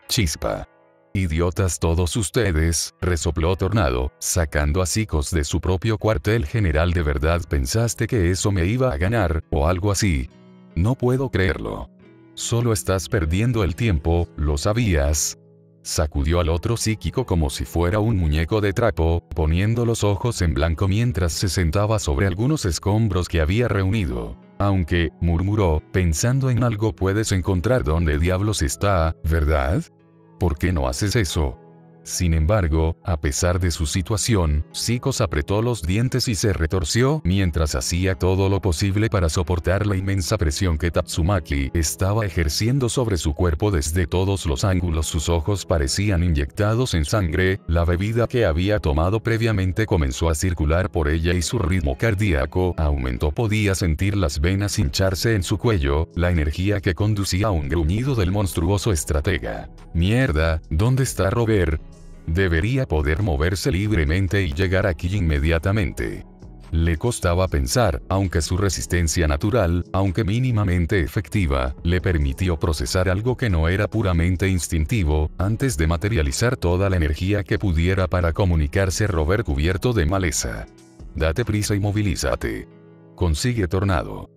Chispa. Idiotas todos ustedes, resopló Tornado, sacando a Psicos de su propio cuartel general. ¿De verdad pensaste que eso me iba a ganar, o algo así? No puedo creerlo. Solo estás perdiendo el tiempo, ¿lo sabías? Sacudió al otro psíquico como si fuera un muñeco de trapo, poniendo los ojos en blanco mientras se sentaba sobre algunos escombros que había reunido. Aunque, murmuró, pensando en algo, puedes encontrar dónde diablos está, ¿verdad? ¿Por qué no haces eso? Sin embargo, a pesar de su situación, Psicos apretó los dientes y se retorció mientras hacía todo lo posible para soportar la inmensa presión que Tatsumaki estaba ejerciendo sobre su cuerpo desde todos los ángulos. Sus ojos parecían inyectados en sangre, la bebida que había tomado previamente comenzó a circular por ella y su ritmo cardíaco aumentó. Podía sentir las venas hincharse en su cuello, la energía que conducía a un gruñido del monstruoso estratega. Mierda, ¿dónde está Robert? Debería poder moverse libremente y llegar aquí inmediatamente. Le costaba pensar, aunque su resistencia natural, aunque mínimamente efectiva, le permitió procesar algo que no era puramente instintivo, antes de materializar toda la energía que pudiera para comunicarse. Robert cubierto de maleza. Date prisa y movilízate. Consigue Tornado.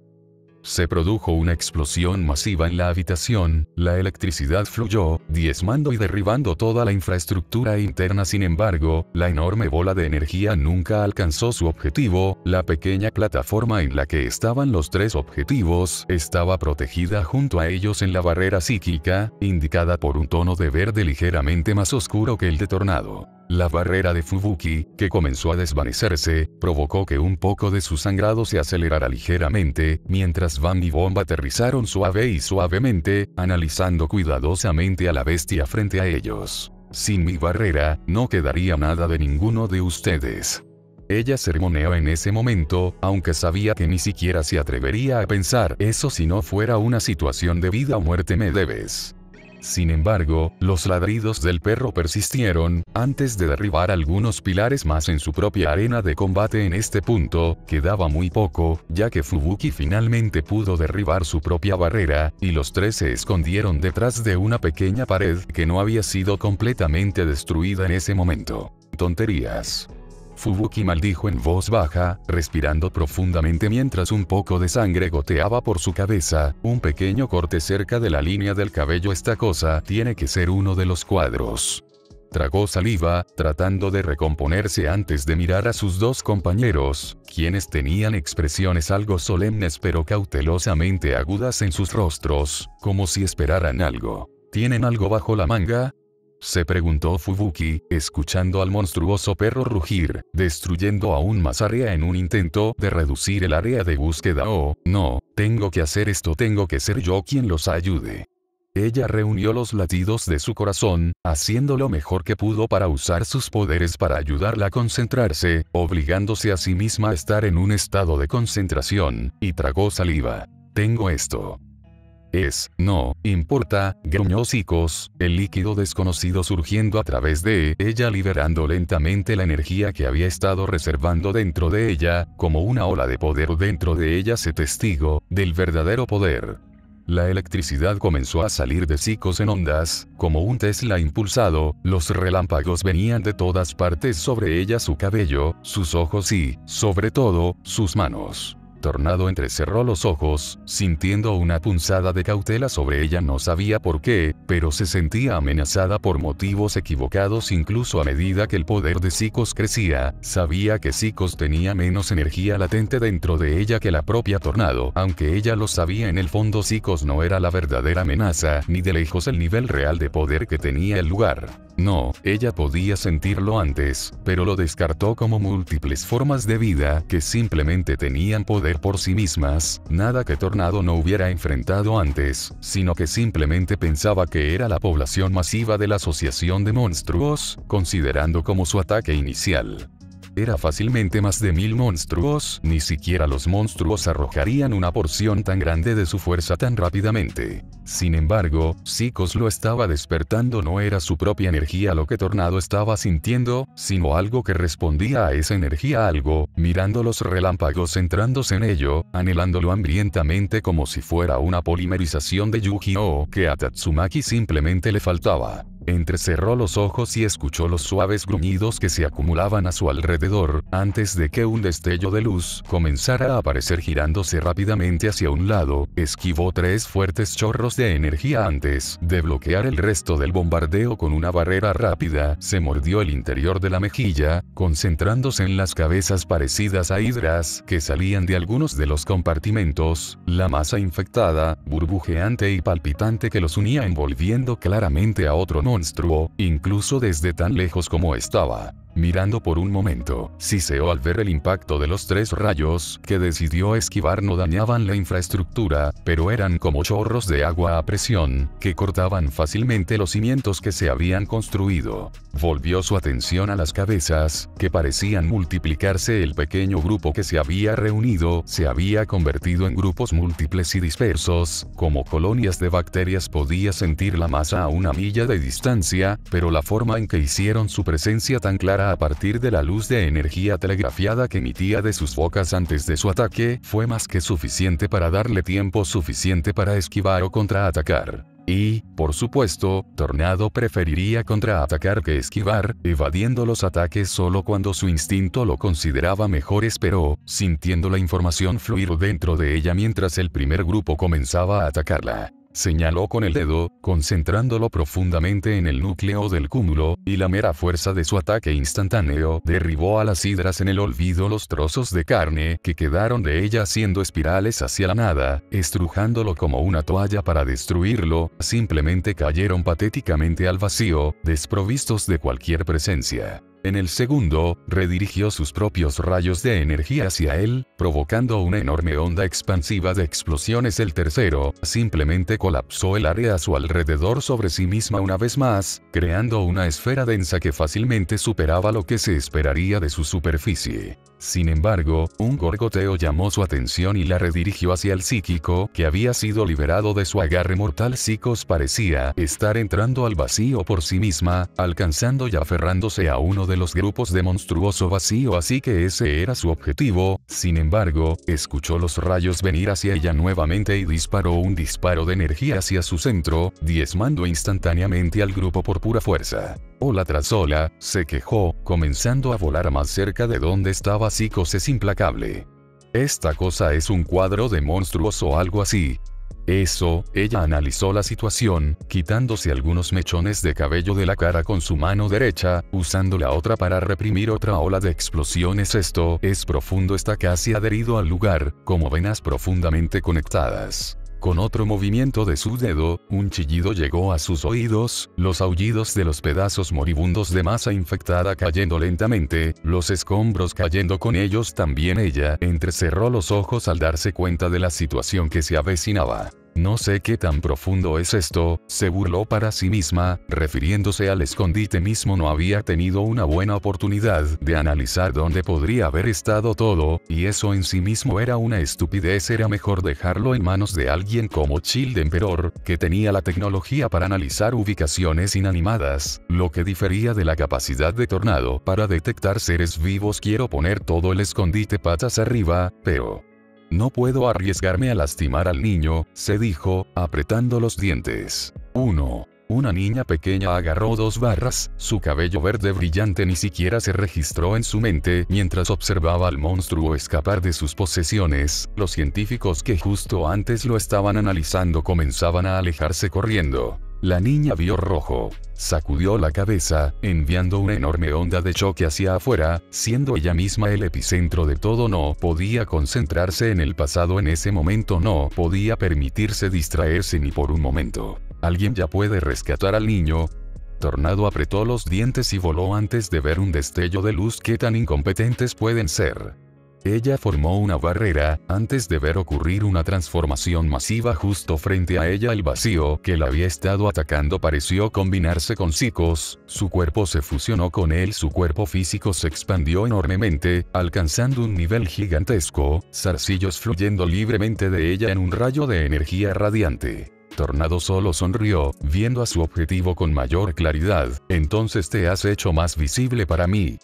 Se produjo una explosión masiva en la habitación, la electricidad fluyó, diezmando y derribando toda la infraestructura interna. Sin embargo, la enorme bola de energía nunca alcanzó su objetivo. La pequeña plataforma en la que estaban los tres objetivos estaba protegida junto a ellos en la barrera psíquica, indicada por un tono de verde ligeramente más oscuro que el de Tornado. La barrera de Fubuki, que comenzó a desvanecerse, provocó que un poco de su sangrado se acelerara ligeramente, mientras Bam y Bomba aterrizaron suave y suavemente, analizando cuidadosamente a la bestia frente a ellos. Sin mi barrera, no quedaría nada de ninguno de ustedes. Ella sermoneó en ese momento, aunque sabía que ni siquiera se atrevería a pensar eso si no fuera una situación de vida o muerte. Me debes. Sin embargo, los ladridos del perro persistieron, antes de derribar algunos pilares más en su propia arena de combate. En este punto, quedaba muy poco, ya que Fubuki finalmente pudo derribar su propia barrera, y los tres se escondieron detrás de una pequeña pared que no había sido completamente destruida en ese momento. Tonterías. Fubuki maldijo en voz baja, respirando profundamente mientras un poco de sangre goteaba por su cabeza. Un pequeño corte cerca de la línea del cabello. Esta cosa tiene que ser uno de los cuadros. Tragó saliva, tratando de recomponerse antes de mirar a sus dos compañeros, quienes tenían expresiones algo solemnes pero cautelosamente agudas en sus rostros, como si esperaran algo. ¿Tienen algo bajo la manga?, se preguntó Fubuki, escuchando al monstruoso perro rugir, destruyendo aún más área en un intento de reducir el área de búsqueda. Oh, no, tengo que hacer esto, tengo que ser yo quien los ayude. Ella reunió los latidos de su corazón, haciendo lo mejor que pudo para usar sus poderes para ayudarla a concentrarse, obligándose a sí misma a estar en un estado de concentración, y tragó saliva. Tengo esto. No importa, gruñó Psicos, el líquido desconocido surgiendo a través de ella, liberando lentamente la energía que había estado reservando dentro de ella, como una ola de poder dentro de ella. Se testigo del verdadero poder. La electricidad comenzó a salir de Psicos en ondas, como un Tesla impulsado. Los relámpagos venían de todas partes sobre ella, su cabello, sus ojos y, sobre todo, sus manos. Tornado entrecerró los ojos, sintiendo una punzada de cautela sobre ella. No sabía por qué, pero se sentía amenazada por motivos equivocados. Incluso a medida que el poder de Psicos crecía, sabía que Psicos tenía menos energía latente dentro de ella que la propia Tornado. Aunque ella lo sabía en el fondo, Psicos no era la verdadera amenaza, ni de lejos el nivel real de poder que tenía el lugar. No, ella podía sentirlo antes, pero lo descartó como múltiples formas de vida que simplemente tenían poder por sí mismas, nada que Tornado no hubiera enfrentado antes, sino que simplemente pensaba que era la población masiva de la asociación de monstruos, considerando como su ataque inicial. era fácilmente más de 1000 monstruos, ni siquiera los monstruos arrojarían una porción tan grande de su fuerza tan rápidamente. Sin embargo, Zikos lo estaba despertando, no era su propia energía lo que Tornado estaba sintiendo, sino algo que respondía a esa energía, algo, mirando los relámpagos centrándose en ello, anhelándolo hambrientamente como si fuera una polimerización de Yu-Gi-Oh! Que a Tatsumaki simplemente le faltaba. Entrecerró los ojos y escuchó los suaves gruñidos que se acumulaban a su alrededor, antes de que un destello de luz comenzara a aparecer girándose rápidamente hacia un lado, esquivó 3 fuertes chorros de energía antes de bloquear el resto del bombardeo con una barrera rápida, se mordió el interior de la mejilla, concentrándose en las cabezas parecidas a hidras que salían de algunos de los compartimentos, la masa infectada, burbujeante y palpitante que los unía envolviendo claramente a otro monstruo, incluso desde tan lejos como estaba. Mirando por un momento, siseó al ver el impacto de los 3 rayos que decidió esquivar. No dañaban la infraestructura, pero eran como chorros de agua a presión, que cortaban fácilmente los cimientos que se habían construido. Volvió su atención a las cabezas, que parecían multiplicarse. El pequeño grupo que se había reunido se había convertido en grupos múltiples y dispersos, como colonias de bacterias. Podía sentir la masa a una milla de distancia, pero la forma en que hicieron su presencia tan clara a partir de la luz de energía telegrafiada que emitía de sus bocas antes de su ataque, fue más que suficiente para darle tiempo suficiente para esquivar o contraatacar. Y, por supuesto, Tornado preferiría contraatacar que esquivar, evadiendo los ataques solo cuando su instinto lo consideraba mejor. Esperó, sintiendo la información fluir dentro de ella mientras el primer grupo comenzaba a atacarla. Señaló con el dedo, concentrándolo profundamente en el núcleo del cúmulo, y la mera fuerza de su ataque instantáneo derribó a las hidras en el olvido. Los trozos de carne que quedaron de ella haciendo espirales hacia la nada, estrujándolo como una toalla para destruirlo, simplemente cayeron patéticamente al vacío, desprovistos de cualquier presencia. En el segundo, redirigió sus propios rayos de energía hacia él, provocando una enorme onda expansiva de explosiones. El tercero, simplemente colapsó el área a su alrededor sobre sí misma una vez más, creando una esfera densa que fácilmente superaba lo que se esperaría de su superficie. Sin embargo, un gorgoteo llamó su atención y la redirigió hacia el psíquico, que había sido liberado de su agarre mortal. Zikos parecía estar entrando al vacío por sí misma, alcanzando y aferrándose a uno de los grupos de monstruoso vacío, así que ese era su objetivo. Sin embargo, escuchó los rayos venir hacia ella nuevamente y disparó un disparo de energía hacia su centro, diezmando instantáneamente al grupo por pura fuerza. Ola tras ola, se quejó, comenzando a volar más cerca de donde estaba Zikos. Es implacable. Esta cosa es un cuadro de monstruos o algo así. Eso, ella analizó la situación, quitándose algunos mechones de cabello de la cara con su mano derecha, usando la otra para reprimir otra ola de explosiones. Esto es profundo, está casi adherido al lugar, como venas profundamente conectadas. Con otro movimiento de su dedo, un chillido llegó a sus oídos, los aullidos de los pedazos moribundos de masa infectada cayendo lentamente, los escombros cayendo con ellos también. Ella entrecerró los ojos al darse cuenta de la situación que se avecinaba. No sé qué tan profundo es esto, se burló para sí misma, refiriéndose al escondite mismo. No había tenido una buena oportunidad de analizar dónde podría haber estado todo, y eso en sí mismo era una estupidez. Era mejor dejarlo en manos de alguien como Child Emperor, que tenía la tecnología para analizar ubicaciones inanimadas, lo que difería de la capacidad de Tornado para detectar seres vivos. Quiero poner todo el escondite patas arriba, pero no puedo arriesgarme a lastimar al niño, se dijo, apretando los dientes. 1. Una niña pequeña agarró 2 barras, su cabello verde brillante ni siquiera se registró en su mente mientras observaba al monstruo escapar de sus posesiones. Los científicos que justo antes lo estaban analizando comenzaban a alejarse corriendo. La niña vio rojo, sacudió la cabeza, enviando una enorme onda de choque hacia afuera, siendo ella misma el epicentro de todo. No podía concentrarse en el pasado en ese momento, no podía permitirse distraerse ni por un momento. ¿Alguien ya puede rescatar al niño? Tornado apretó los dientes y voló antes de ver un destello de luz. ¿Qué tan incompetentes pueden ser? Ella formó una barrera, antes de ver ocurrir una transformación masiva justo frente a ella. El vacío que la había estado atacando pareció combinarse con Psicos, su cuerpo se fusionó con él, su cuerpo físico se expandió enormemente, alcanzando un nivel gigantesco, zarcillos fluyendo libremente de ella en un rayo de energía radiante. Tornado solo sonrió, viendo a su objetivo con mayor claridad. Entonces te has hecho más visible para mí.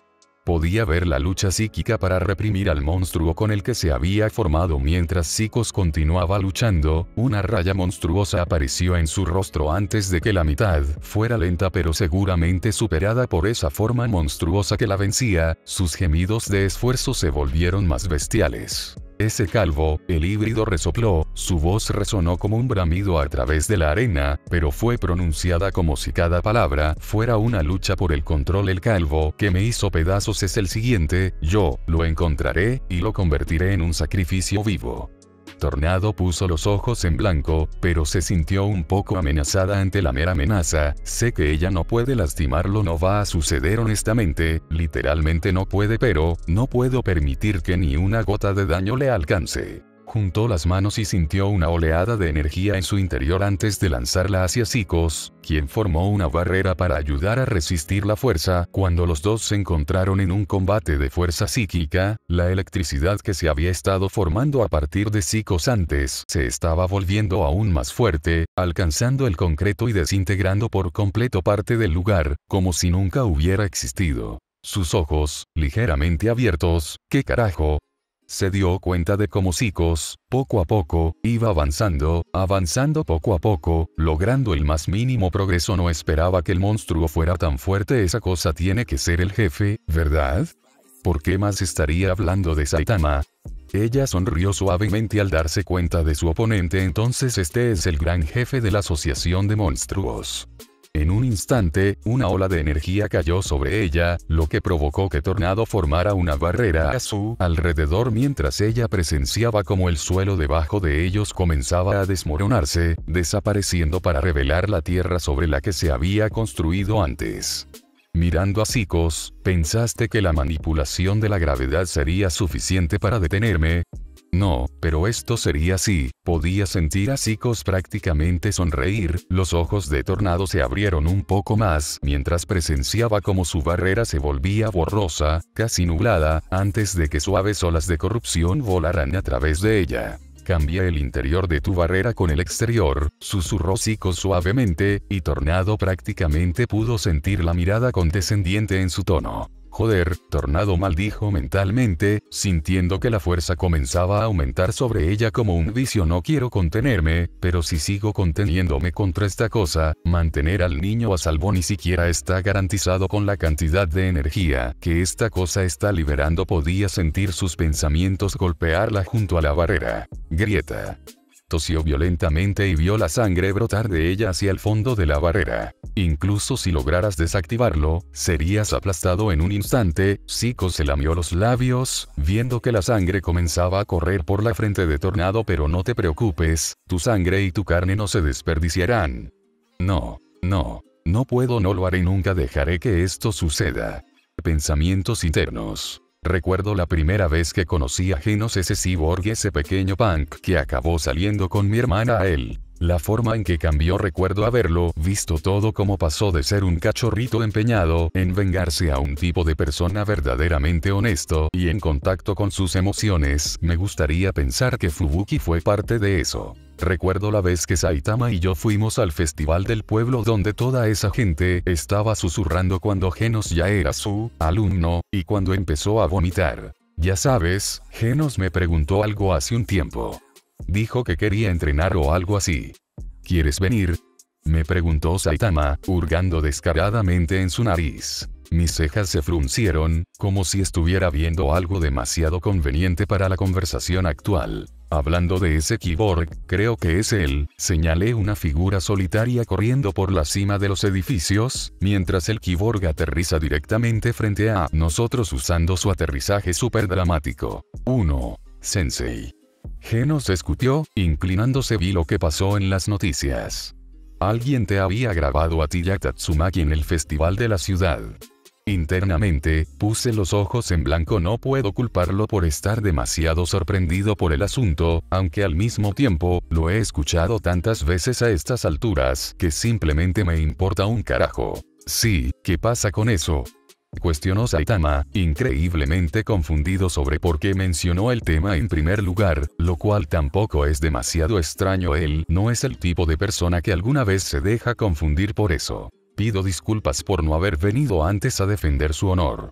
Podía ver la lucha psíquica para reprimir al monstruo con el que se había formado. Mientras Psicos continuaba luchando, una raya monstruosa apareció en su rostro antes de que la mitad fuera lenta pero seguramente superada por esa forma monstruosa que la vencía. Sus gemidos de esfuerzo se volvieron más bestiales. Ese calvo, el híbrido resopló, su voz resonó como un bramido a través de la arena, pero fue pronunciada como si cada palabra fuera una lucha por el control. El calvo que me hizo pedazos es el siguiente, yo lo encontraré y lo convertiré en un sacrificio vivo. Tornado puso los ojos en blanco, pero se sintió un poco amenazada ante la mera amenaza. Sé que ella no puede lastimarlo, no va a suceder honestamente, literalmente no puede, pero no puedo permitir que ni una gota de daño le alcance. Juntó las manos y sintió una oleada de energía en su interior antes de lanzarla hacia Psicos, quien formó una barrera para ayudar a resistir la fuerza. Cuando los dos se encontraron en un combate de fuerza psíquica, la electricidad que se había estado formando a partir de Psicos antes se estaba volviendo aún más fuerte, alcanzando el concreto y desintegrando por completo parte del lugar, como si nunca hubiera existido. Sus ojos, ligeramente abiertos, ¿qué carajo? Se dio cuenta de cómo Psicos, poco a poco, iba avanzando poco a poco, logrando el más mínimo progreso. No esperaba que el monstruo fuera tan fuerte. Esa cosa tiene que ser el jefe, ¿verdad? ¿Por qué más estaría hablando de Saitama? Ella sonrió suavemente al darse cuenta de su oponente. Entonces este es el gran jefe de la asociación de monstruos. En un instante, una ola de energía cayó sobre ella, lo que provocó que Tornado formara una barrera a su alrededor mientras ella presenciaba como el suelo debajo de ellos comenzaba a desmoronarse, desapareciendo para revelar la tierra sobre la que se había construido antes. Mirando a Psicos, ¿pensaste que la manipulación de la gravedad sería suficiente para detenerme? No, pero esto sería así. Podía sentir a Psicos prácticamente sonreír. Los ojos de Tornado se abrieron un poco más mientras presenciaba cómo su barrera se volvía borrosa, casi nublada, antes de que suaves olas de corrupción volaran a través de ella. Cambia el interior de tu barrera con el exterior, susurró Psicos suavemente, y Tornado prácticamente pudo sentir la mirada condescendiente en su tono. Joder, Tornado maldijo mentalmente, sintiendo que la fuerza comenzaba a aumentar sobre ella como un vicio. No quiero contenerme, pero si sigo conteniéndome contra esta cosa, mantener al niño a salvo ni siquiera está garantizado con la cantidad de energía que esta cosa está liberando. Podía sentir sus pensamientos golpearla junto a la barrera. Grieta. Tosió violentamente y vio la sangre brotar de ella hacia el fondo de la barrera. Incluso si lograras desactivarlo, serías aplastado en un instante. Psicos se lamió los labios, viendo que la sangre comenzaba a correr por la frente de Tornado. Pero no te preocupes, tu sangre y tu carne no se desperdiciarán. No puedo, no lo haré, nunca dejaré que esto suceda. Pensamientos internos. Recuerdo la primera vez que conocí a Genos, ese cyborg, ese pequeño punk que acabó saliendo con mi hermana a él. La forma en que cambió, recuerdo haberlo visto todo, como pasó de ser un cachorrito empeñado en vengarse a un tipo de persona verdaderamente honesto y en contacto con sus emociones. Me gustaría pensar que Fubuki fue parte de eso. Recuerdo la vez que Saitama y yo fuimos al festival del pueblo donde toda esa gente estaba susurrando cuando Genos ya era su alumno, y cuando empezó a vomitar. Ya sabes, Genos me preguntó algo hace un tiempo. Dijo que quería entrenar o algo así. ¿Quieres venir?, me preguntó Saitama, hurgando descaradamente en su nariz. Mis cejas se fruncieron, como si estuviera viendo algo demasiado conveniente para la conversación actual. Hablando de ese cyborg, creo que es él. Señalé una figura solitaria corriendo por la cima de los edificios, mientras el cyborg aterriza directamente frente a nosotros usando su aterrizaje super dramático. 1. Sensei. Genos escupió, inclinándose. Vi lo que pasó en las noticias. Alguien te había grabado a ti y a Tatsumaki en el festival de la ciudad. Internamente, puse los ojos en blanco. No puedo culparlo por estar demasiado sorprendido por el asunto, aunque al mismo tiempo, lo he escuchado tantas veces a estas alturas, que simplemente me importa un carajo. Sí, ¿qué pasa con eso?, cuestionó Saitama, increíblemente confundido sobre por qué mencionó el tema en primer lugar, lo cual tampoco es demasiado extraño. Él no es el tipo de persona que alguna vez se deja confundir por eso. Pido disculpas por no haber venido antes a defender su honor.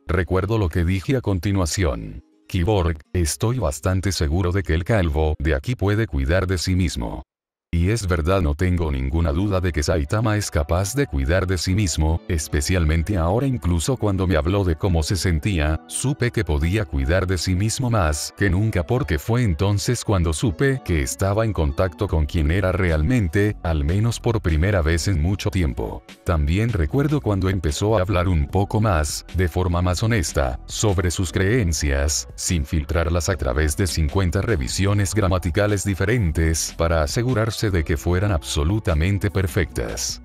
Recuerdo lo que dije a continuación. Kyborg, estoy bastante seguro de que el calvo de aquí puede cuidar de sí mismo. Y es verdad, no tengo ninguna duda de que Saitama es capaz de cuidar de sí mismo, especialmente ahora. Incluso cuando me habló de cómo se sentía, supe que podía cuidar de sí mismo más que nunca, porque fue entonces cuando supe que estaba en contacto con quien era realmente, al menos por primera vez en mucho tiempo. También recuerdo cuando empezó a hablar un poco más, de forma más honesta, sobre sus creencias, sin filtrarlas a través de 50 revisiones gramaticales diferentes para asegurarse de que fueran absolutamente perfectas.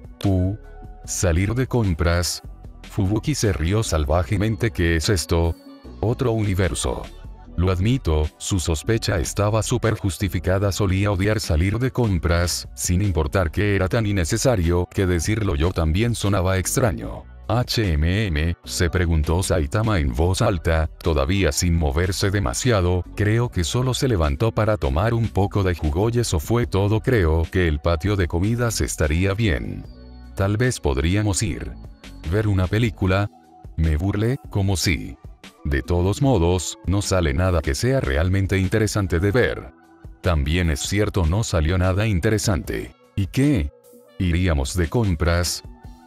Salir de compras. Fubuki se rió salvajemente. ¿Qué es esto? ¿Otro universo? Lo admito, su sospecha estaba súper justificada. Solía odiar salir de compras, sin importar que era tan innecesario, que decirlo yo también sonaba extraño. Se preguntó Saitama en voz alta, todavía sin moverse demasiado. Creo que solo se levantó para tomar un poco de jugo y eso fue todo. Creo que el patio de comidas estaría bien. Tal vez podríamos ir. ¿Ver una película? Me burlé, como si. De todos modos, no sale nada que sea realmente interesante de ver. También es cierto, no salió nada interesante. ¿Y qué? ¿Iríamos de compras?,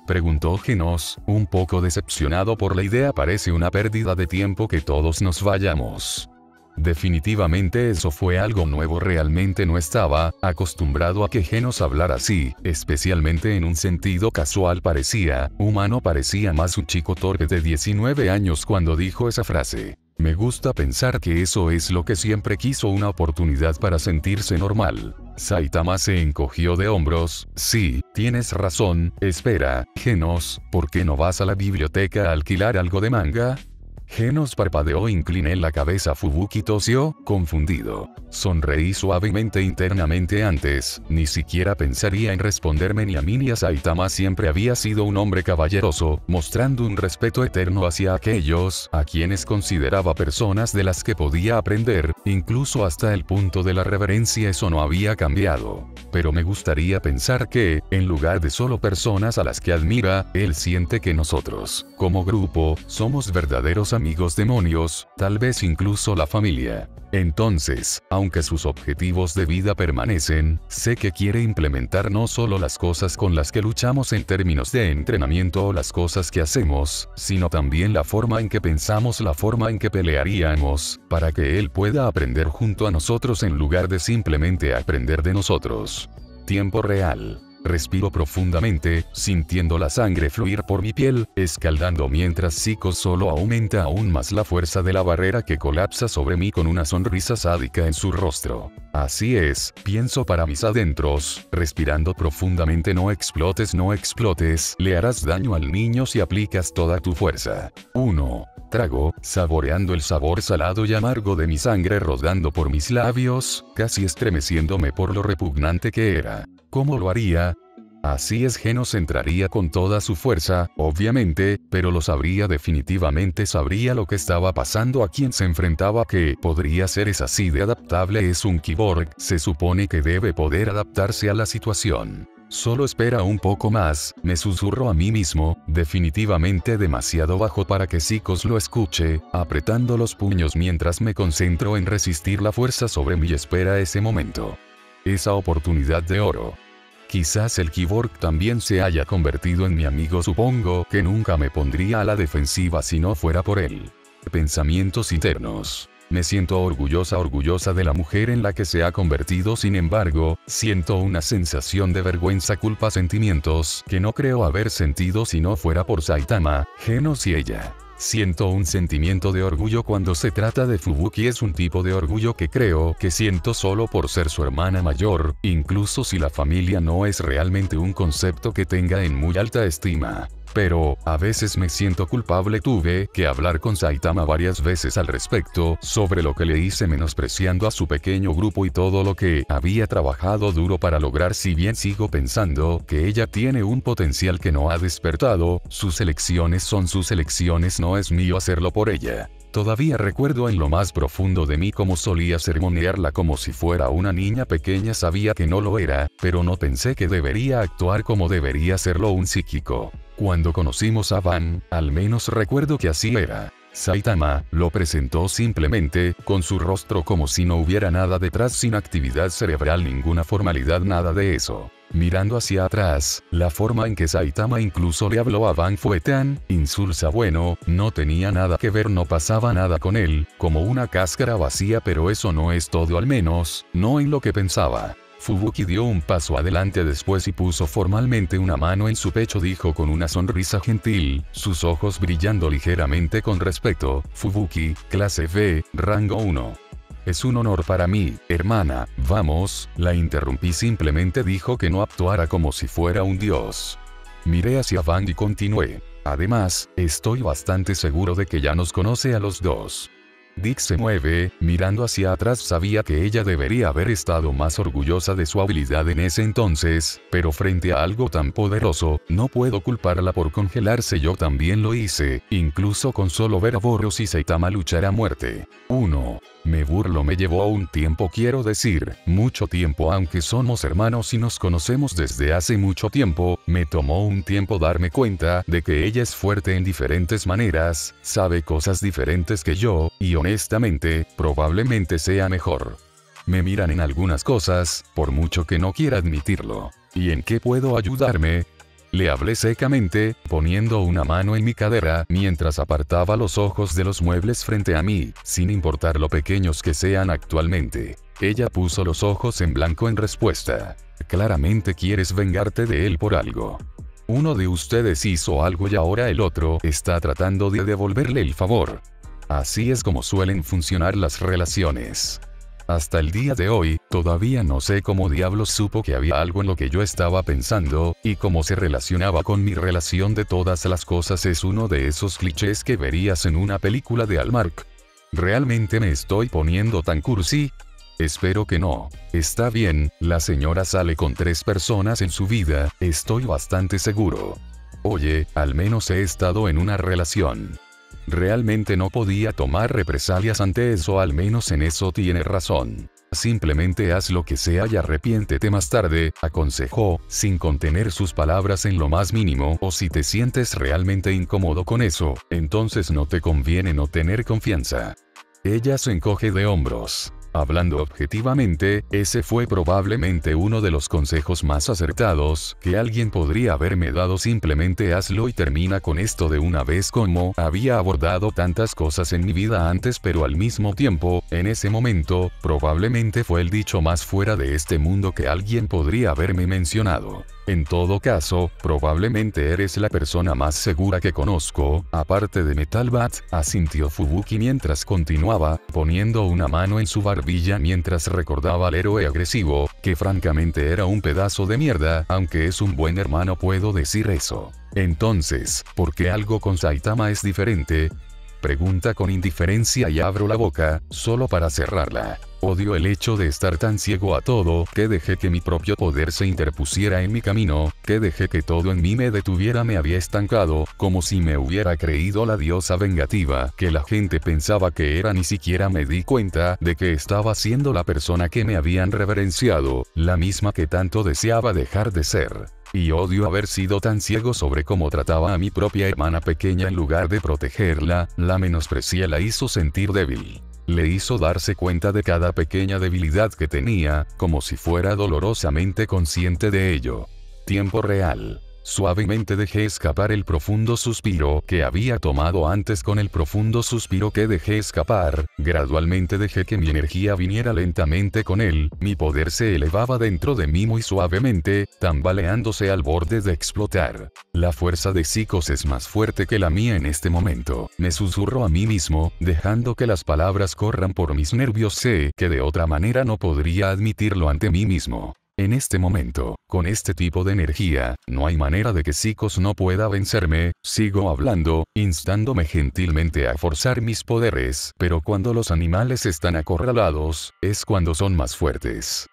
preguntó Genos, un poco decepcionado por la idea. Parece una pérdida de tiempo que todos nos vayamos. Definitivamente eso fue algo nuevo. Realmente no estaba acostumbrado a que Genos hablara así, especialmente en un sentido casual. Parecía humano, parecía más un chico torpe de 19 años cuando dijo esa frase. Me gusta pensar que eso es lo que siempre quiso, una oportunidad para sentirse normal. Saitama se encogió de hombros. Sí, tienes razón. Espera, Genos, ¿por qué no vas a la biblioteca a alquilar algo de manga? Genos parpadeó. Incliné la cabeza. Fubuki tosió, confundido. Sonreí suavemente internamente. Antes, ni siquiera pensaría en responderme ni a mí ni a Saitama. Siempre había sido un hombre caballeroso, mostrando un respeto eterno hacia aquellos a quienes consideraba personas de las que podía aprender, incluso hasta el punto de la reverencia. Eso no había cambiado. Pero me gustaría pensar que, en lugar de solo personas a las que admira, él siente que nosotros, como grupo, somos verdaderos amigos. Demonios, tal vez incluso la familia. Entonces, aunque sus objetivos de vida permanecen, sé que quiere implementar no solo las cosas con las que luchamos en términos de entrenamiento o las cosas que hacemos, sino también la forma en que pensamos, la forma en que pelearíamos, para que él pueda aprender junto a nosotros en lugar de simplemente aprender de nosotros. Tiempo real. Respiro profundamente, sintiendo la sangre fluir por mi piel, escaldando mientras Zico solo aumenta aún más la fuerza de la barrera que colapsa sobre mí con una sonrisa sádica en su rostro. Así es, pienso para mis adentros, respirando profundamente. No explotes, no explotes, le harás daño al niño si aplicas toda tu fuerza. 1. Trago, saboreando el sabor salado y amargo de mi sangre rodando por mis labios, casi estremeciéndome por lo repugnante que era. ¿Cómo lo haría? Así es, Genos entraría con toda su fuerza, obviamente, pero lo sabría definitivamente, sabría lo que estaba pasando, a quien se enfrentaba. Que podría ser es así de adaptable, es un Kyborg, se supone que debe poder adaptarse a la situación. Solo espera un poco más, me susurro a mí mismo, definitivamente demasiado bajo para que Zikos lo escuche, apretando los puños mientras me concentro en resistir la fuerza sobre mí. Espera ese momento. Esa oportunidad de oro. Quizás el Kyborg también se haya convertido en mi amigo. Supongo que nunca me pondría a la defensiva si no fuera por él. Pensamientos internos. Me siento orgullosa de la mujer en la que se ha convertido. Sin embargo, siento una sensación de vergüenza, culpa, sentimientos que no creo haber sentido si no fuera por Saitama, Genos y ella. Siento un sentimiento de orgullo cuando se trata de Fubuki. Es un tipo de orgullo que creo que siento solo por ser su hermana mayor, incluso si la familia no es realmente un concepto que tenga en muy alta estima. Pero, a veces me siento culpable. Tuve que hablar con Saitama varias veces al respecto, sobre lo que le hice menospreciando a su pequeño grupo y todo lo que había trabajado duro para lograr. Si bien sigo pensando que ella tiene un potencial que no ha despertado, sus elecciones son sus elecciones, no es mío hacerlo por ella. Todavía recuerdo en lo más profundo de mí cómo solía sermonearla como si fuera una niña pequeña. Sabía que no lo era, pero no pensé que debería actuar como debería serlo un psíquico. Cuando conocimos a Van, al menos recuerdo que así era. Saitama lo presentó simplemente, con su rostro como si no hubiera nada detrás, sin actividad cerebral, ninguna formalidad, nada de eso. Mirando hacia atrás, la forma en que Saitama incluso le habló a Van fue tan insulsa. Bueno, no tenía nada que ver, no pasaba nada con él, como una cáscara vacía, pero eso no es todo, al menos, no en lo que pensaba. Fubuki dio un paso adelante después y puso formalmente una mano en su pecho. Dijo con una sonrisa gentil, sus ojos brillando ligeramente con respeto: Fubuki, clase B, rango 1. Es un honor para mí, hermana. Vamos, la interrumpí. Simplemente dijo que no actuara como si fuera un dios. Miré hacia Van y continué. Además, estoy bastante seguro de que ya nos conoce a los dos. Dick se mueve, mirando hacia atrás. Sabía que ella debería haber estado más orgullosa de su habilidad en ese entonces, pero frente a algo tan poderoso, no puedo culparla por congelarse. Yo también lo hice, incluso con solo ver a Boros y Saitama luchar a muerte. 1. Me burlo. Me llevó un tiempo, quiero decir, mucho tiempo. Aunque somos hermanos y nos conocemos desde hace mucho tiempo, me tomó un tiempo darme cuenta de que ella es fuerte en diferentes maneras, sabe cosas diferentes que yo, y honestamente, probablemente sea mejor. Me miran en algunas cosas, por mucho que no quiera admitirlo. ¿Y en qué puedo ayudarme? Le hablé secamente, poniendo una mano en mi cadera, mientras apartaba los ojos de los muebles frente a mí, sin importar lo pequeños que sean actualmente. Ella puso los ojos en blanco en respuesta. Claramente quieres vengarte de él por algo. Uno de ustedes hizo algo y ahora el otro está tratando de devolverle el favor. Así es como suelen funcionar las relaciones. Hasta el día de hoy, todavía no sé cómo diablos supo que había algo en lo que yo estaba pensando, y cómo se relacionaba con mi relación. De todas las cosas, es uno de esos clichés que verías en una película de Hallmark. ¿Realmente me estoy poniendo tan cursi? Espero que no. Está bien, la señora sale con 3 personas en su vida, estoy bastante seguro. Oye, al menos he estado en una relación. Realmente no podía tomar represalias ante eso, al menos en eso tiene razón. Simplemente haz lo que sea y arrepiéntete más tarde, aconsejó, sin contener sus palabras en lo más mínimo. O si te sientes realmente incómodo con eso, entonces no te conviene no tener confianza. Ella se encoge de hombros. Hablando objetivamente, ese fue probablemente uno de los consejos más acertados que alguien podría haberme dado. Simplemente hazlo y termina con esto de una vez. Como había abordado tantas cosas en mi vida antes, pero al mismo tiempo, en ese momento, probablemente fue el dicho más fuera de este mundo que alguien podría haberme mencionado. En todo caso, probablemente eres la persona más segura que conozco, aparte de Metal Bat, asintió Fubuki mientras continuaba, poniendo una mano en su barbilla mientras recordaba al héroe agresivo, que francamente era un pedazo de mierda. Aunque es un buen hermano, puedo decir eso. Entonces, ¿por qué algo con Saitama es diferente? Pregunta con indiferencia y abro la boca, solo para cerrarla. Odio el hecho de estar tan ciego a todo, que dejé que mi propio poder se interpusiera en mi camino, que dejé que todo en mí me detuviera. Me había estancado, como si me hubiera creído la diosa vengativa que la gente pensaba que era. Ni siquiera me di cuenta de que estaba siendo la persona que me habían reverenciado, la misma que tanto deseaba dejar de ser. Y odio haber sido tan ciego sobre cómo trataba a mi propia hermana pequeña. En lugar de protegerla, la menosprecié, la hizo sentir débil. Le hizo darse cuenta de cada pequeña debilidad que tenía, como si fuera dolorosamente consciente de ello. Tiempo real. Suavemente dejé escapar el profundo suspiro que había tomado antes. Con el profundo suspiro que dejé escapar, gradualmente dejé que mi energía viniera lentamente con él. Mi poder se elevaba dentro de mí muy suavemente, tambaleándose al borde de explotar. La fuerza de Psicos es más fuerte que la mía en este momento, me susurro a mí mismo, dejando que las palabras corran por mis nervios. Sé que de otra manera no podría admitirlo ante mí mismo. En este momento, con este tipo de energía, no hay manera de que Psicos no pueda vencerme. Sigo hablando, instándome gentilmente a forzar mis poderes, pero cuando los animales están acorralados, es cuando son más fuertes.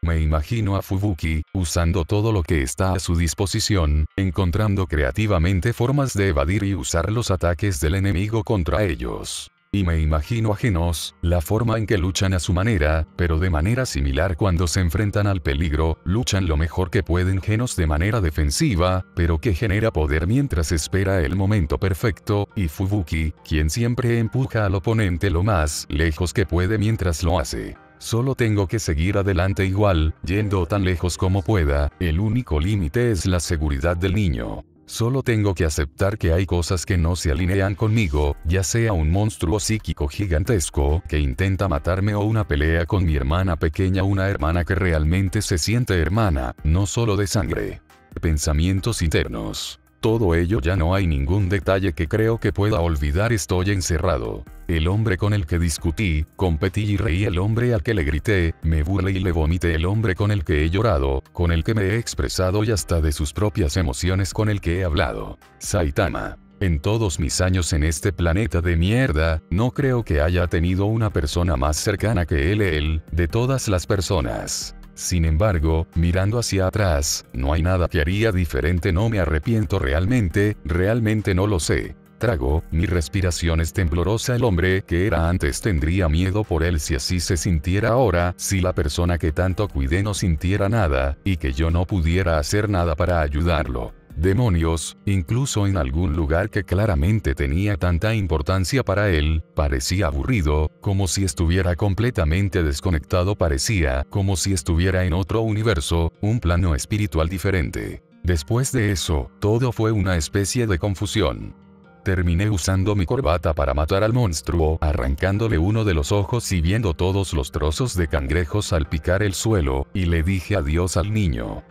Me imagino a Fubuki, usando todo lo que está a su disposición, encontrando creativamente formas de evadir y usar los ataques del enemigo contra ellos. Y me imagino a Genos, la forma en que luchan a su manera, pero de manera similar cuando se enfrentan al peligro, luchan lo mejor que pueden Genos de manera defensiva, pero que genera poder mientras espera el momento perfecto, y Fubuki, quien siempre empuja al oponente lo más lejos que puede mientras lo hace. Solo tengo que seguir adelante igual, yendo tan lejos como pueda, el único límite es la seguridad del niño. Solo tengo que aceptar que hay cosas que no se alinean conmigo, ya sea un monstruo psíquico gigantesco que intenta matarme o una pelea con mi hermana pequeña, una hermana que realmente se siente hermana, no solo de sangre. Pensamientos internos. Todo ello ya no hay ningún detalle que creo que pueda olvidar. Estoy encerrado. El hombre con el que discutí, competí y reí, el hombre al que le grité, me burlé y le vomité, el hombre con el que he llorado, con el que me he expresado y hasta de sus propias emociones con el que he hablado. Saitama. En todos mis años en este planeta de mierda, no creo que haya tenido una persona más cercana que él, de todas las personas. Sin embargo, mirando hacia atrás, no hay nada que haría diferente, no me arrepiento realmente no lo sé. Trago, mi respiración es temblorosa. El hombre que era antes tendría miedo por él si así se sintiera ahora, si la persona que tanto cuidé no sintiera nada, y que yo no pudiera hacer nada para ayudarlo. Demonios, incluso en algún lugar que claramente tenía tanta importancia para él, parecía aburrido, como si estuviera completamente desconectado, parecía como si estuviera en otro universo, un plano espiritual diferente. Después de eso, todo fue una especie de confusión. Terminé usando mi corbata para matar al monstruo, arrancándole uno de los ojos y viendo todos los trozos de cangrejo salpicar el suelo, y le dije adiós al niño.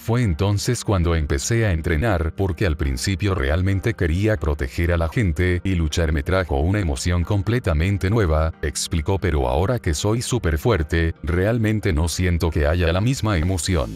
Fue entonces cuando empecé a entrenar, porque al principio realmente quería proteger a la gente, y luchar me trajo una emoción completamente nueva, explicó, pero ahora que soy súper fuerte, realmente no siento que haya la misma emoción.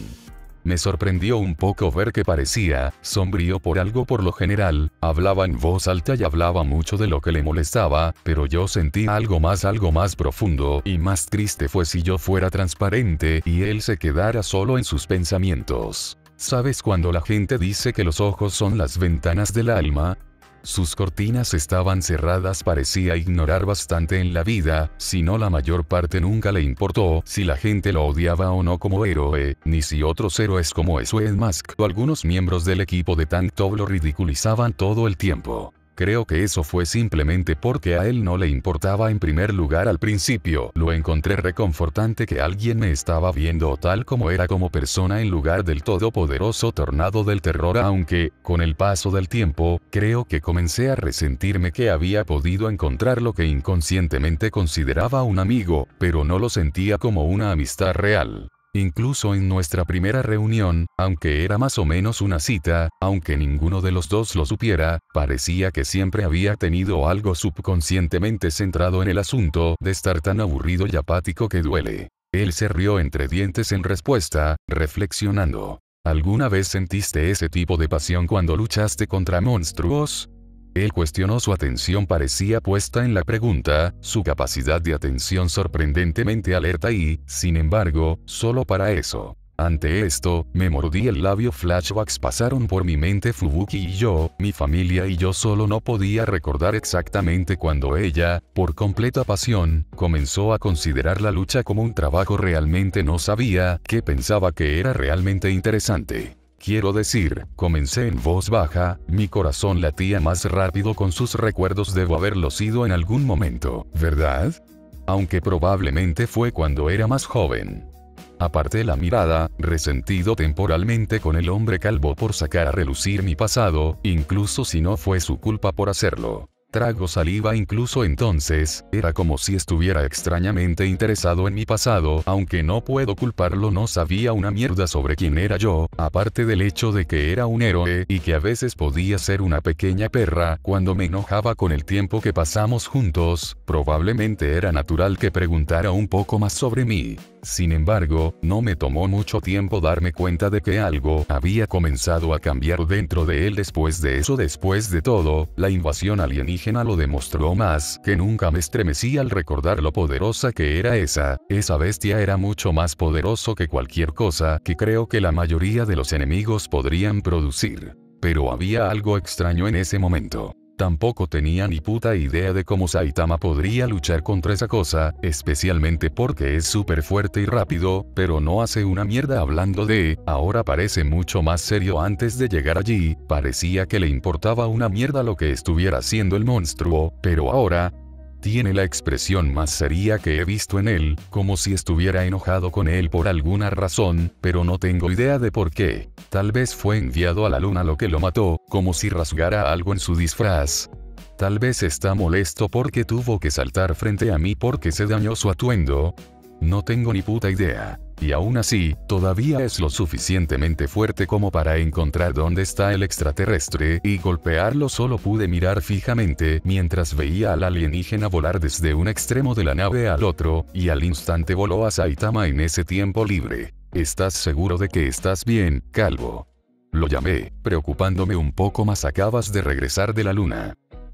Me sorprendió un poco ver que parecía sombrío por algo. Por lo general, hablaba en voz alta y hablaba mucho de lo que le molestaba, pero yo sentí algo más profundo y más triste. Fue si yo fuera transparente y él se quedara solo en sus pensamientos. ¿Sabes cuando la gente dice que los ojos son las ventanas del alma? Sus cortinas estaban cerradas, parecía ignorar bastante en la vida, si no la mayor parte nunca le importó si la gente lo odiaba o no como héroe, ni si otros héroes como Swain Mask o algunos miembros del equipo de Tank Top lo ridiculizaban todo el tiempo. Creo que eso fue simplemente porque a él no le importaba en primer lugar al principio. Lo encontré reconfortante que alguien me estaba viendo tal como era como persona en lugar del todopoderoso tornado del terror, aunque, con el paso del tiempo, creo que comencé a resentirme que había podido encontrar lo que inconscientemente consideraba un amigo, pero no lo sentía como una amistad real. Incluso en nuestra primera reunión, aunque era más o menos una cita, aunque ninguno de los dos lo supiera, parecía que siempre había tenido algo subconscientemente centrado en el asunto de estar tan aburrido y apático que duele. Él se rió entre dientes en respuesta, reflexionando. ¿Alguna vez sentiste ese tipo de pasión cuando luchaste contra monstruos? Él cuestionó, su atención parecía puesta en la pregunta, su capacidad de atención sorprendentemente alerta y, sin embargo, solo para eso. Ante esto, me mordí el labio. Flashbacks pasaron por mi mente. Fubuki y yo, mi familia y yo, solo no podía recordar exactamente cuando ella, por completa pasión, comenzó a considerar la lucha como un trabajo. Realmente no sabía qué pensaba que era realmente interesante. Quiero decir, comencé en voz baja, mi corazón latía más rápido con sus recuerdos. Debo haberlo sido en algún momento, ¿verdad? Aunque probablemente fue cuando era más joven. Aparté la mirada, resentido temporalmente con el hombre calvo por sacar a relucir mi pasado, incluso si no fue su culpa por hacerlo. Trago saliva. Incluso entonces, era como si estuviera extrañamente interesado en mi pasado, aunque no puedo culparlo, no sabía una mierda sobre quién era yo, aparte del hecho de que era un héroe y que a veces podía ser una pequeña perra. Cuando me enojaba con el tiempo que pasamos juntos, probablemente era natural que preguntara un poco más sobre mí. Sin embargo, no me tomó mucho tiempo darme cuenta de que algo había comenzado a cambiar dentro de él después de eso. Después de todo, la invasión alienígena lo demostró más que nunca. Me estremecí al recordar lo poderosa que era esa bestia. Era mucho más poderoso que cualquier cosa que creo que la mayoría de los enemigos podrían producir. Pero había algo extraño en ese momento. Tampoco tenía ni puta idea de cómo Saitama podría luchar contra esa cosa, especialmente porque es súper fuerte y rápido, pero no hace una mierda. Hablando de, ahora parece mucho más serio. Antes de llegar allí, parecía que le importaba una mierda lo que estuviera haciendo el monstruo, pero ahora tiene la expresión más seria que he visto en él, como si estuviera enojado con él por alguna razón, pero no tengo idea de por qué. Tal vez fue enviado a la luna lo que lo mató, como si rasgara algo en su disfraz. Tal vez está molesto porque tuvo que saltar frente a mí porque se dañó su atuendo. No tengo ni puta idea. Y aún así, todavía es lo suficientemente fuerte como para encontrar dónde está el extraterrestre y golpearlo. Solo pude mirar fijamente mientras veía al alienígena volar desde un extremo de la nave al otro, y al instante voló a Saitama en ese tiempo libre. ¿Estás seguro de que estás bien, Calvo? Lo llamé, preocupándome un poco más. Acabas de regresar de la luna.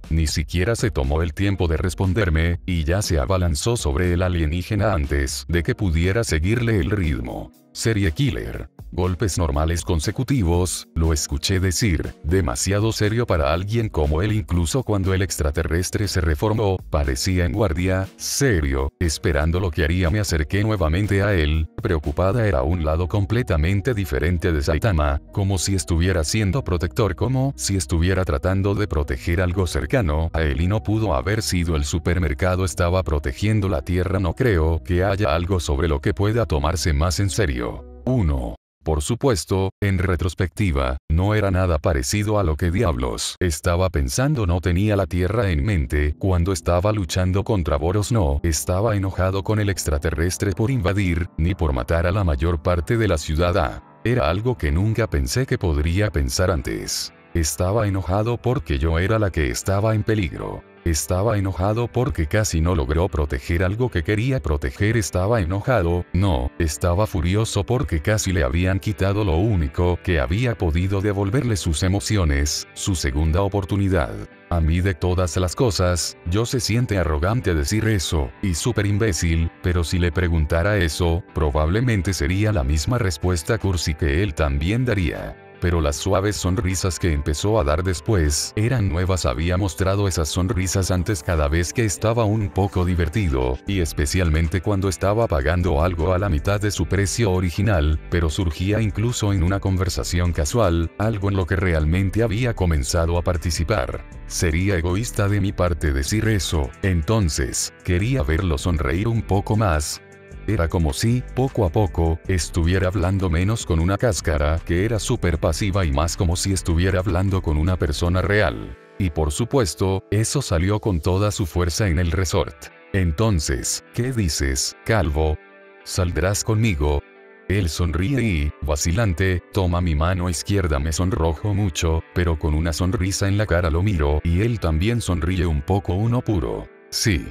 Ni siquiera se tomó el tiempo de responderme, y ya se abalanzó sobre el alienígena antes de que pudiera seguirle el ritmo. Serie killer. Golpes normales consecutivos, lo escuché decir, demasiado serio para alguien como él. Incluso cuando el extraterrestre se reformó, parecía en guardia, serio, esperando lo que haría. Me acerqué nuevamente a él, preocupada. Era un lado completamente diferente de Saitama, como si estuviera siendo protector, como si estuviera tratando de proteger algo cercano a él, y no pudo haber sido el supermercado. Estaba protegiendo la Tierra. No creo que haya algo sobre lo que pueda tomarse más en serio. 1. Por supuesto, en retrospectiva, no era nada parecido a lo que diablos estaba pensando. No tenía la Tierra en mente cuando estaba luchando contra Boros. No estaba enojado con el extraterrestre por invadir, ni por matar a la mayor parte de la ciudad. Era algo que nunca pensé que podría pensar antes. Estaba enojado porque yo era la que estaba en peligro. Estaba enojado porque casi no logró proteger algo que quería proteger. Estaba enojado, no, estaba furioso porque casi le habían quitado lo único que había podido devolverle: sus emociones, su segunda oportunidad. A mí, de todas las cosas, yo se siente arrogante decir eso, y súper imbécil, pero si le preguntara eso, probablemente sería la misma respuesta cursi que él también daría. Pero las suaves sonrisas que empezó a dar después eran nuevas. Había mostrado esas sonrisas antes cada vez que estaba un poco divertido, y especialmente cuando estaba pagando algo a la mitad de su precio original, pero surgía incluso en una conversación casual, algo en lo que realmente había comenzado a participar. Sería egoísta de mi parte decir eso, entonces, quería verlo sonreír un poco más. Era como si, poco a poco, estuviera hablando menos con una cáscara que era súper pasiva y más como si estuviera hablando con una persona real. Y por supuesto, eso salió con toda su fuerza en el resort. Entonces, ¿qué dices, Calvo? ¿Saldrás conmigo? Él sonríe y, vacilante, toma mi mano izquierda. Me sonrojo mucho, pero con una sonrisa en la cara lo miro, y él también sonríe un poco. Uno puro. Sí.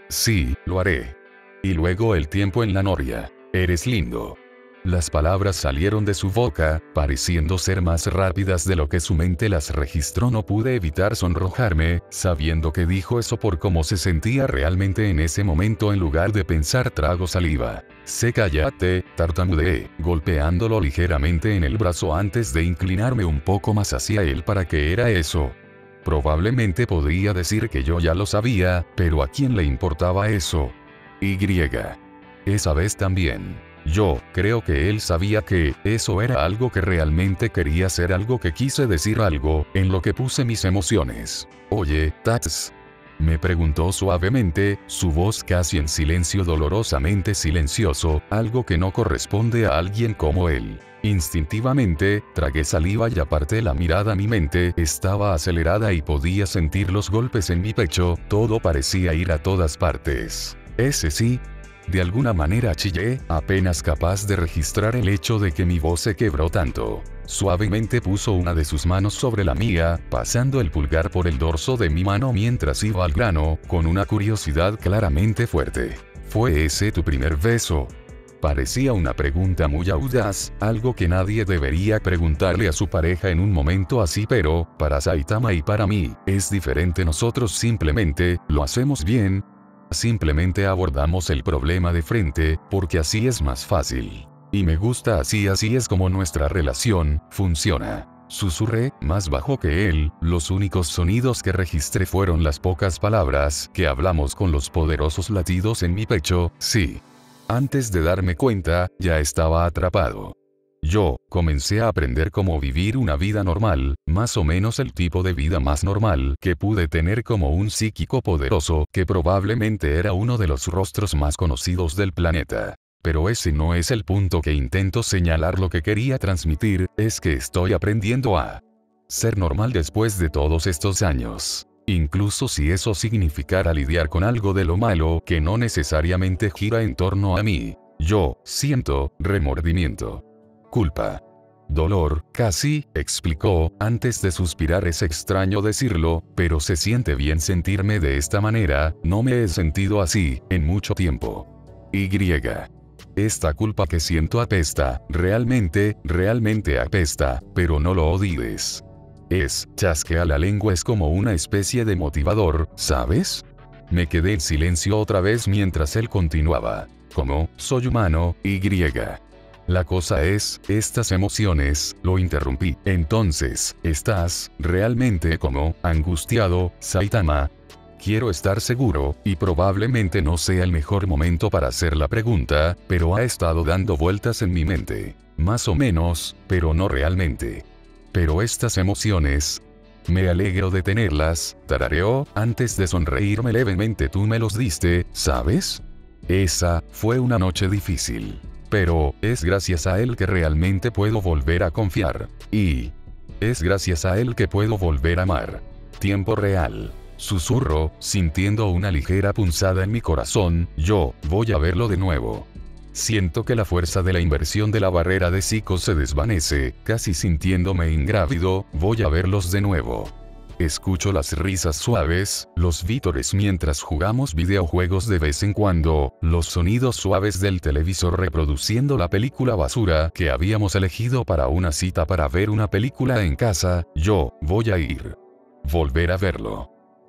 Sí, lo haré. Y luego el tiempo en la noria. Eres lindo. Las palabras salieron de su boca, pareciendo ser más rápidas de lo que su mente las registró. No pude evitar sonrojarme, sabiendo que dijo eso por cómo se sentía realmente en ese momento. En lugar de pensar, trago saliva. Cállate, tartamudeé, golpeándolo ligeramente en el brazo antes de inclinarme un poco más hacia él. ¿Para qué era eso? Probablemente podría decir que yo ya lo sabía, pero ¿a quién le importaba eso? Esa vez también. Yo creo que él sabía que eso era algo que realmente quería hacer, algo que quise decir, algo en lo que puse mis emociones. Oye, Tats, me preguntó suavemente, su voz casi en silencio, dolorosamente silencioso, algo que no corresponde a alguien como él. Instintivamente, tragué saliva y aparté la mirada. Mi mente estaba acelerada y podía sentir los golpes en mi pecho, todo parecía ir a todas partes. Ese sí. De alguna manera chillé, apenas capaz de registrar el hecho de que mi voz se quebró tanto. Suavemente puso una de sus manos sobre la mía, pasando el pulgar por el dorso de mi mano mientras iba al grano, con una curiosidad claramente fuerte. ¿Fue ese tu primer beso? Parecía una pregunta muy audaz, algo que nadie debería preguntarle a su pareja en un momento así, pero, para Saitama y para mí, es diferente. Nosotros simplemente, lo hacemos bien. Simplemente abordamos el problema de frente, porque así es más fácil. Y me gusta así es como nuestra relación funciona. Susurré, más bajo que él, los únicos sonidos que registré fueron las pocas palabras que hablamos con los poderosos latidos en mi pecho, sí. Antes de darme cuenta, ya estaba atrapado. Yo comencé a aprender cómo vivir una vida normal, más o menos el tipo de vida más normal que pude tener como un psíquico poderoso que probablemente era uno de los rostros más conocidos del planeta. Pero ese no es el punto que intento señalar. Lo que quería transmitir es que estoy aprendiendo a ser normal después de todos estos años. Incluso si eso significara lidiar con algo de lo malo que no necesariamente gira en torno a mí. Yo siento remordimiento, culpa, dolor, casi, explicó, antes de suspirar. Es extraño decirlo, pero se siente bien sentirme de esta manera. No me he sentido así en mucho tiempo. Esta culpa que siento apesta, realmente apesta, pero no lo odies. Chasquea la lengua, es como una especie de motivador, ¿sabes? Me quedé en silencio otra vez mientras él continuaba. Como, soy humano, La cosa es, estas emociones, lo interrumpí. Entonces, ¿estás realmente como angustiado, Saitama? Quiero estar seguro, y probablemente no sea el mejor momento para hacer la pregunta, pero ha estado dando vueltas en mi mente. Más o menos, pero no realmente. Pero estas emociones, me alegro de tenerlas, tarareó, antes de sonreírme levemente. Tú me los diste, ¿sabes? Esa fue una noche difícil. Pero, es gracias a él que realmente puedo volver a confiar. Y es gracias a él que puedo volver a amar. Tiempo real. Susurro, sintiendo una ligera punzada en mi corazón. Yo voy a verlo de nuevo. Siento que la fuerza de la inversión de la barrera de psicos se desvanece, casi sintiéndome ingrávido. Voy a verlos de nuevo. Escucho las risas suaves, los vítores mientras jugamos videojuegos de vez en cuando, los sonidos suaves del televisor reproduciendo la película basura que habíamos elegido para una cita para ver una película en casa. Yo voy a volver a verlo.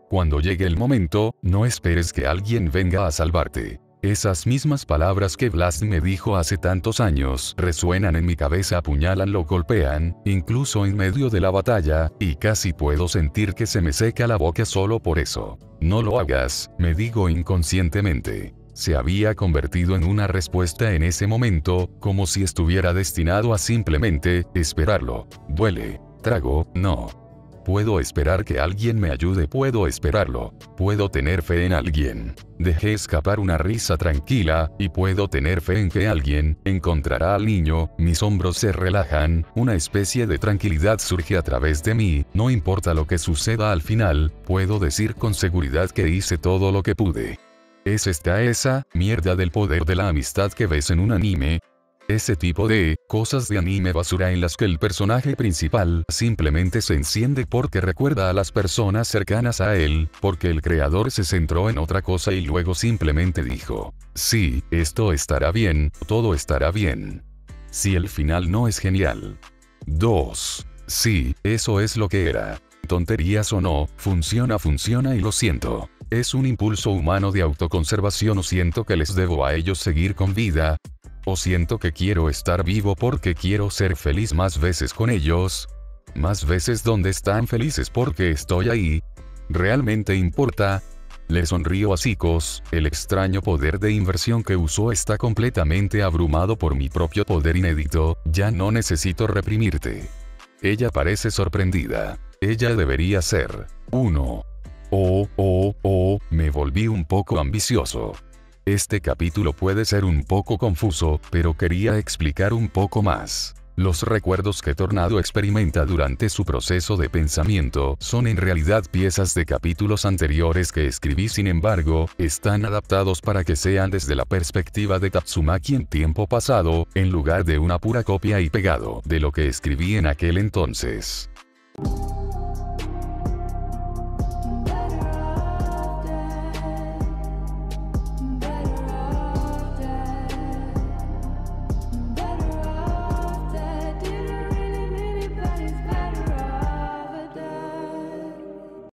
Cuando llegue el momento, no esperes que alguien venga a salvarte. Esas mismas palabras que Blast me dijo hace tantos años resuenan en mi cabeza, apuñalan, lo golpean, incluso en medio de la batalla, y casi puedo sentir que se me seca la boca solo por eso. No lo hagas, me digo inconscientemente. Se había convertido en una respuesta en ese momento, como si estuviera destinado a simplemente esperarlo. Duele. Trago, no. Puedo esperar que alguien me ayude, puedo esperarlo. Puedo tener fe en alguien. Dejé escapar una risa tranquila, y puedo tener fe en que alguien encontrará al niño. Mis hombros se relajan, una especie de tranquilidad surge a través de mí. No importa lo que suceda al final, puedo decir con seguridad que hice todo lo que pude. ¿Es esa mierda del poder de la amistad que ves en un anime? Ese tipo de cosas de anime basura en las que el personaje principal simplemente se enciende porque recuerda a las personas cercanas a él, porque el creador se centró en otra cosa y luego simplemente dijo, sí, esto estará bien, todo estará bien. Si el final no es genial. 2. Sí, eso es lo que era. Tonterías o no, funciona y lo siento. Es un impulso humano de autoconservación, o siento que les debo a ellos seguir con vida. O siento que quiero estar vivo porque quiero ser feliz más veces con ellos. Más veces donde están felices porque estoy ahí. ¿Realmente importa? Le sonrío a Psicos, el extraño poder de inversión que usó está completamente abrumado por mi propio poder inédito. Ya no necesito reprimirte. Ella parece sorprendida. Ella debería ser. 1. Me volví un poco ambicioso. Este capítulo puede ser un poco confuso, pero quería explicar un poco más. Los recuerdos que Tornado experimenta durante su proceso de pensamiento son en realidad piezas de capítulos anteriores que escribí, sin embargo, están adaptados para que sean desde la perspectiva de Tatsumaki en tiempo pasado, en lugar de una pura copia y pegado de lo que escribí en aquel entonces.